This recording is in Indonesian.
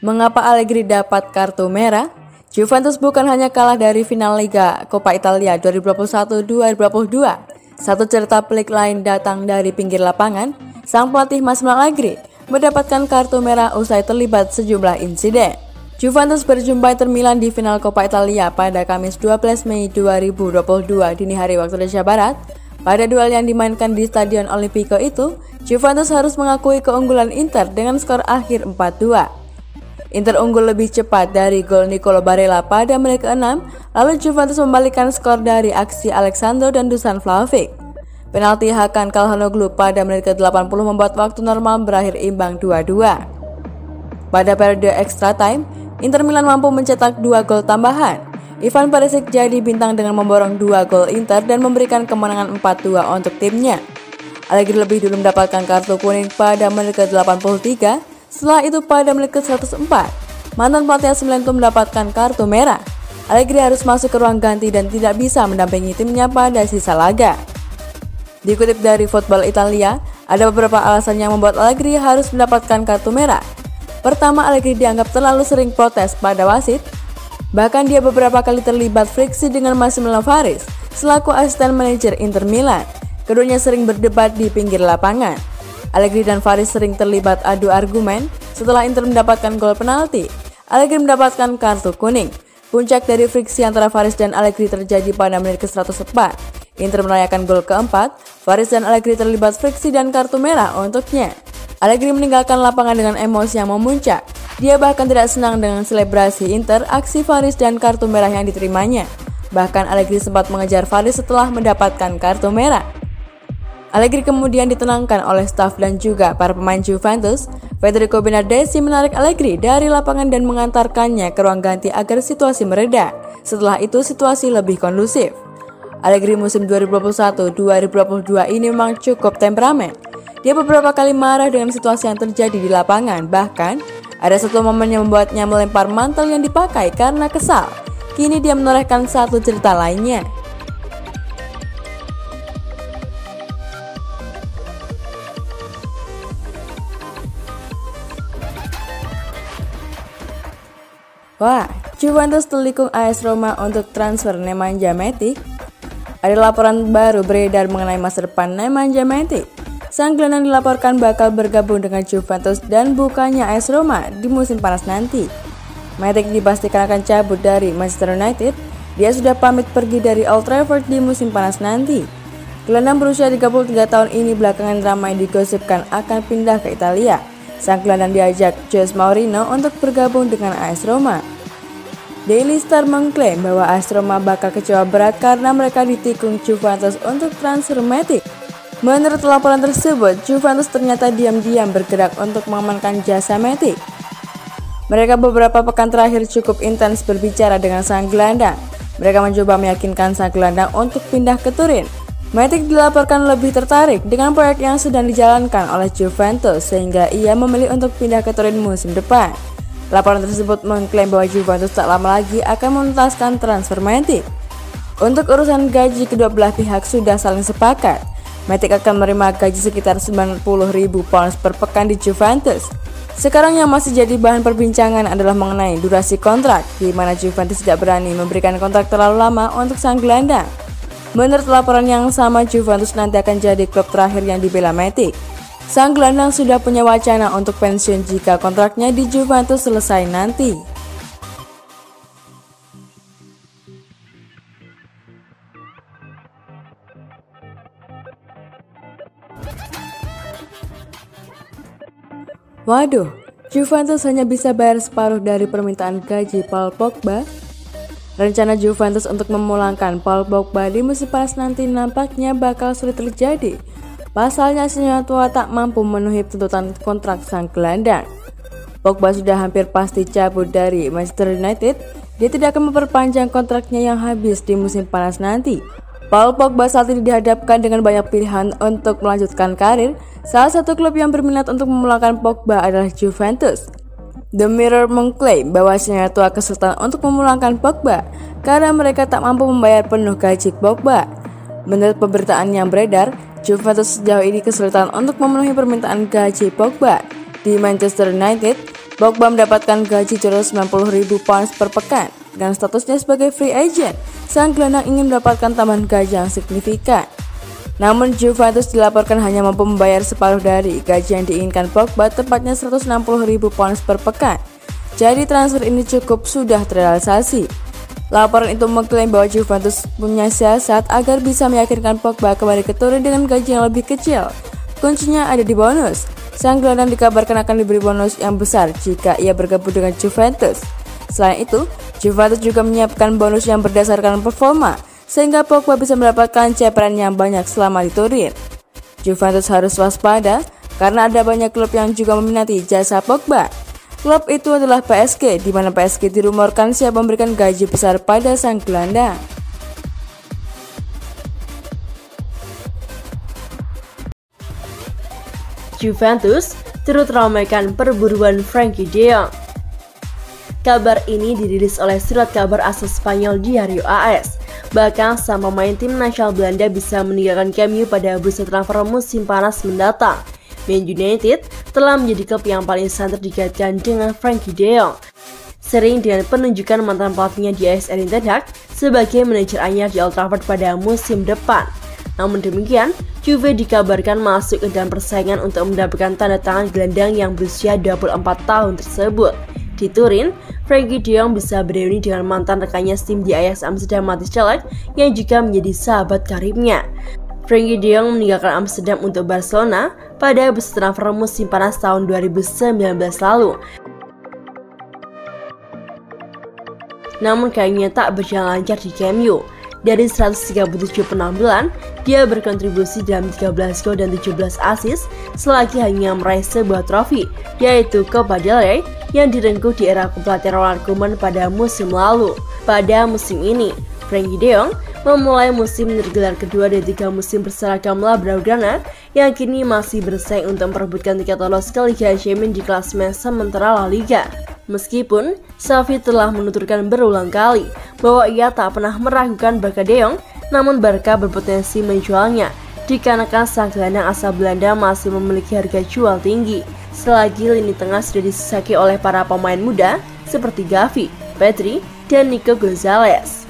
Mengapa Allegri dapat kartu merah? Juventus bukan hanya kalah dari final Liga Coppa Italia 2021-2022. Satu cerita pelik lain datang dari pinggir lapangan. Sang pelatih Massimo Allegri mendapatkan kartu merah usai terlibat sejumlah insiden. Juventus berjumpa Inter Milan di final Coppa Italia pada Kamis 12 Mei 2022 dini hari waktu Indonesia Barat. Pada duel yang dimainkan di Stadion Olimpico itu, Juventus harus mengakui keunggulan Inter dengan skor akhir 4-2. Inter unggul lebih cepat dari gol Nicolo Barella pada menit ke-6, lalu Juventus membalikkan skor dari aksi Alexandro dan Dusan Vlahovic. Penalti Hakan Calhanoglu pada menit ke-80 membuat waktu normal berakhir imbang 2-2. Pada periode extra time, Inter Milan mampu mencetak 2 gol tambahan. Ivan Perisic jadi bintang dengan memborong 2 gol Inter dan memberikan kemenangan 4-2 untuk timnya. Allegri lebih dulu mendapatkan kartu kuning pada menit ke-83. Setelah itu pada menit ke-104, mantan pelatih AC Milan itu mendapatkan kartu merah. Allegri harus masuk ke ruang ganti dan tidak bisa mendampingi timnya pada sisa laga. Dikutip dari Football Italia, ada beberapa alasan yang membuat Allegri harus mendapatkan kartu merah. Pertama, Allegri dianggap terlalu sering protes pada wasit. Bahkan dia beberapa kali terlibat friksi dengan Massimiliano Faris selaku asisten manajer Inter Milan. Keduanya sering berdebat di pinggir lapangan. Allegri dan Faris sering terlibat adu argumen. Setelah Inter mendapatkan gol penalti, Allegri mendapatkan kartu kuning. Puncak dari friksi antara Faris dan Allegri terjadi pada menit ke-104. Inter merayakan gol keempat, Faris dan Allegri terlibat friksi dan kartu merah untuknya. Allegri meninggalkan lapangan dengan emosi yang memuncak. Dia bahkan tidak senang dengan selebrasi Inter, aksi Faris dan kartu merah yang diterimanya. Bahkan Allegri sempat mengejar Faris setelah mendapatkan kartu merah. Allegri kemudian ditenangkan oleh staf dan juga para pemain Juventus. Federico Bernardeschi menarik Allegri dari lapangan dan mengantarkannya ke ruang ganti agar situasi mereda. Setelah itu situasi lebih kondusif. Allegri musim 2021-2022 ini memang cukup temperamen. Dia beberapa kali marah dengan situasi yang terjadi di lapangan. Bahkan ada satu momen yang membuatnya melempar mantel yang dipakai karena kesal. Kini dia menorehkan satu cerita lainnya. Wah, Juventus telikung AS Roma untuk transfer Nemanja Matic. Ada laporan baru beredar mengenai masa depan Nemanja Matic. Sang gelandang dilaporkan bakal bergabung dengan Juventus dan bukannya AS Roma di musim panas nanti. Matic dipastikan akan cabut dari Manchester United. Dia sudah pamit pergi dari Old Trafford di musim panas nanti. Gelandang berusia 33 tahun ini belakangan ramai digosipkan akan pindah ke Italia. Sang gelandang diajak Jose Mourinho untuk bergabung dengan AS Roma. Daily Star mengklaim bahwa AS Roma bakal kecewa berat karena mereka ditikung Juventus untuk transfer Matic. Menurut laporan tersebut, Juventus ternyata diam-diam bergerak untuk mengamankan jasa Matic. Mereka beberapa pekan terakhir cukup intens berbicara dengan sang gelandang. Mereka mencoba meyakinkan sang gelandang untuk pindah ke Turin. Matic dilaporkan lebih tertarik dengan proyek yang sedang dijalankan oleh Juventus sehingga ia memilih untuk pindah ke Turin musim depan. Laporan tersebut mengklaim bahwa Juventus tak lama lagi akan menuntaskan transfer Matic. Untuk urusan gaji, kedua belah pihak sudah saling sepakat. Matic akan menerima gaji sekitar 90.000 pounds per pekan di Juventus. Sekarang yang masih jadi bahan perbincangan adalah mengenai durasi kontrak, di mana Juventus tidak berani memberikan kontrak terlalu lama untuk sang gelandang. Menurut laporan yang sama, Juventus nanti akan jadi klub terakhir yang dibela Matic. Sang gelandang sudah punya wacana untuk pensiun jika kontraknya di Juventus selesai nanti. Waduh, Juventus hanya bisa bayar separuh dari permintaan gaji Paul Pogba. Rencana Juventus untuk memulangkan Paul Pogba di musim panas nanti nampaknya bakal sulit terjadi. Pasalnya senior tua tak mampu memenuhi tuntutan kontrak sang gelandang. Pogba sudah hampir pasti cabut dari Manchester United. Dia tidak akan memperpanjang kontraknya yang habis di musim panas nanti. Paul Pogba saat ini dihadapkan dengan banyak pilihan untuk melanjutkan karir. Salah satu klub yang berminat untuk memulangkan Pogba adalah Juventus. The Mirror mengklaim bahwa senior tua kesulitan untuk memulangkan Pogba karena mereka tak mampu membayar penuh gaji Pogba. Menurut pemberitaan yang beredar, Juventus sejauh ini kesulitan untuk memenuhi permintaan gaji Pogba. Di Manchester United, Pogba mendapatkan gaji 290.000 pounds per pekan. Dengan statusnya sebagai free agent, sang gelandang ingin mendapatkan tambahan gaji yang signifikan. Namun Juventus dilaporkan hanya mampu membayar separuh dari gaji yang diinginkan Pogba, tepatnya 160.000 pounds per pekan. Jadi transfer ini cukup sudah terrealisasi. Laporan itu mengklaim bahwa Juventus punya siasat agar bisa meyakinkan Pogba kembali ke Turin dengan gaji yang lebih kecil. Kuncinya ada di bonus. Sang gelandang dikabarkan akan diberi bonus yang besar jika ia bergabung dengan Juventus. Selain itu, Juventus juga menyiapkan bonus yang berdasarkan performa, sehingga Pogba bisa mendapatkan ceperan yang banyak selama di Turin. Juventus harus waspada karena ada banyak klub yang juga meminati jasa Pogba. Klub itu adalah PSG, di mana PSG dirumorkan siap memberikan gaji besar pada sang gelandang. Juventus turut ramaikan perburuan Frenkie de Jong. Kabar ini dirilis oleh surat kabar asal Spanyol Diario AS. Bahkan sang pemain tim nasional Belanda bisa meninggalkan Camp Nou pada bursa transfer musim panas mendatang. Man United telah menjadi klub yang paling santer dikaitkan dengan Frenkie de Jong, sering dengan penunjukan mantan pelatihnya di AS Erik ten Hag sebagai manajer anyar di Old Trafford pada musim depan. Namun demikian, Juve dikabarkan masuk ke dalam persaingan untuk mendapatkan tanda tangan gelandang yang berusia 24 tahun tersebut. Di Turin, Frenkie de Jong bisa bereuni dengan mantan rekannya tim di Ajax Amsterdam Matthijs de Ligt yang juga menjadi sahabat karibnya. Frenkie de Jong meninggalkan Amsterdam untuk Barcelona pada bursa transfer musim panas tahun 2019 lalu. Namun kayaknya tak berjalan lancar di Camp Nou. Dari 137 penampilan, dia berkontribusi dalam 13 gol dan 17 assist selagi hanya meraih sebuah trofi, yaitu Copa del Rey yang direngkuh di era kepelatihan Ronald Koeman pada musim lalu. Pada musim ini, Frenkie de Jong memulai musim tergelar kedua dari 3 musim berseragam La Blaugrana yang kini masih bersaing untuk memperebutkan tiket lolos ke Liga Champions di klasemen sementara La Liga. Meskipun Xavi telah menuturkan berulang kali bahwa ia tak pernah meragukan Barca de Jong, namun Barca berpotensi menjualnya dikarenakan sang gelandang asal Belanda masih memiliki harga jual tinggi, selagi lini tengah sudah disesaki oleh para pemain muda seperti Gavi, Pedri, dan Nico Gonzalez.